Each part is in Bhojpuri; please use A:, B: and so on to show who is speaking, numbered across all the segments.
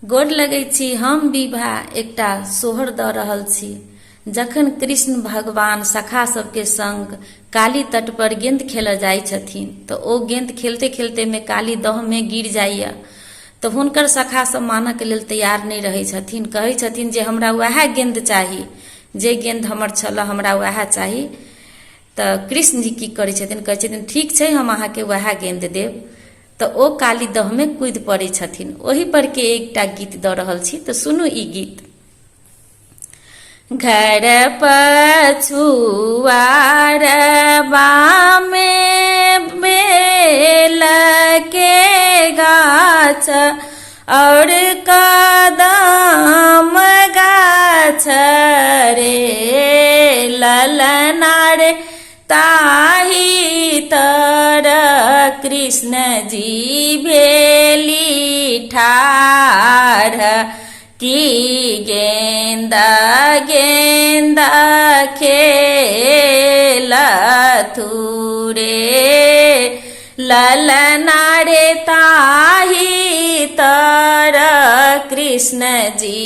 A: गोर लगै छी। हम विभा एकटा सोहर द रहल छी। जखन कृष्ण भगवान सखा सबके संग काली तट पर गेंद खेलऽ जाइ छथिन तऽ ओ गेंद खेलते खेलते में काली दह में गिर जाइया तऽ हुनकर सखा सब मानऽ के लेल तैयार नहीं रहै छथिन। कहै छथिन जे हमरा वएह गेंद चाही, जे गेंद हमर छल हमरा वएह चाही। तऽ कृष्ण जी की करै छथिन, कहै छथिन ठीक छै हम अहाँके वएह गेंद देब। तऽ ओ काली दह में कूद पड़ै छथिन। ओही पर के एकटा गीत द रहल छी, तऽ सुनू ई गीत। घर पछुआर में बेल के गाछ और कदम गाछ रे ललना रे ताही तर कृष्ण जी भेली ठाढ़ की गेंदा गेंदा खेलथु रे ललना रे ताही तर कृष्ण जी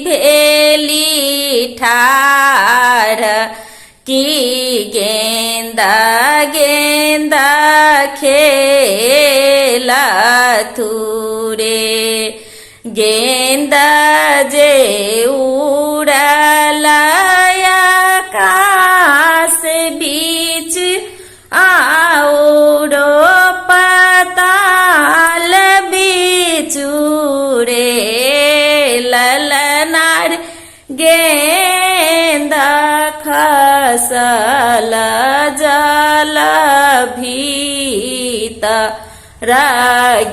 A: भेली ठाढ़ की गेंदा गेंदा खेलथु रे। गेंदा जे उड़ल आकाश बीच आओरो पताल बिचू रे ललना रे गेंदा खसल जल भीतर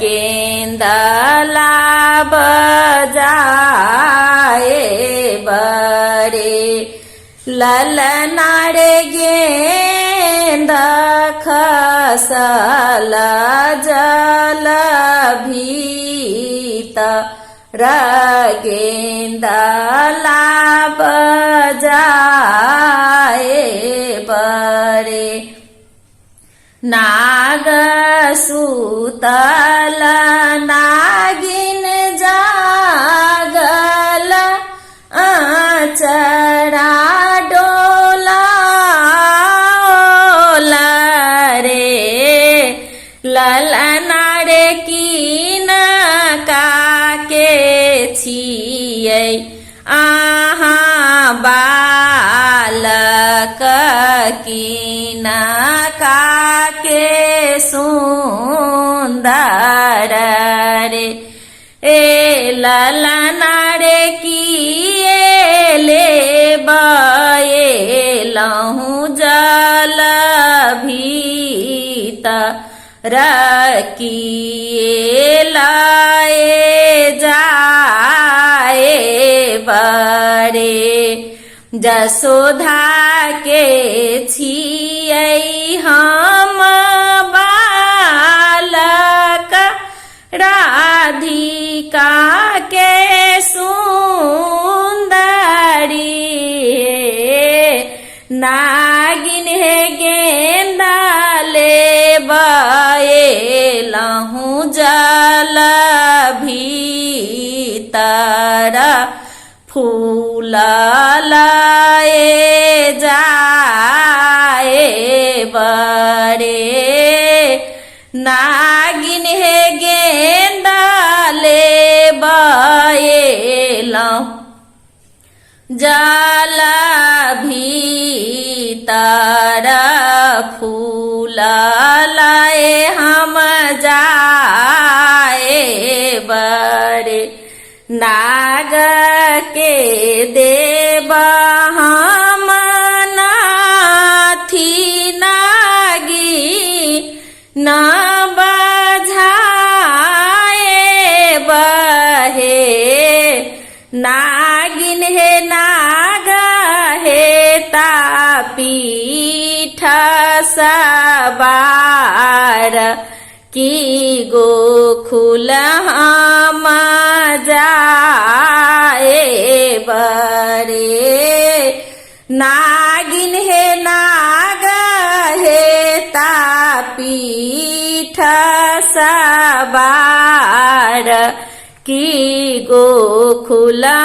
A: गेंदा लाभ जाए बरे ललना रे गेंदा खसल जल भीतर गेंदा लाभ जाए बरे। नाग सुतल नागिन जागल आचरा डोला रे ललना रे कीन काके छियै आहाँ बालक कीन काके सुंदर रे ए ललना रे किए ले बयलहु जल भीतर किए लाए जाए बरे जसोधा के छियै हम बालक राधिका के सुंदरी नागिन हे गेंदा ले बयलहु जल भीतर फूल लाए जाए बरे नागिन हे गेंदा ले बयलहु जल भीतर फूल लाए हम जाए बरे नाग के देव हम नाथी नागी न बझाए बहे नागिन हे नाग हे तापीठ सवार की गोकुल हम जाए बरे नागिन हे नाग हे तापीठ सवार की गो खुला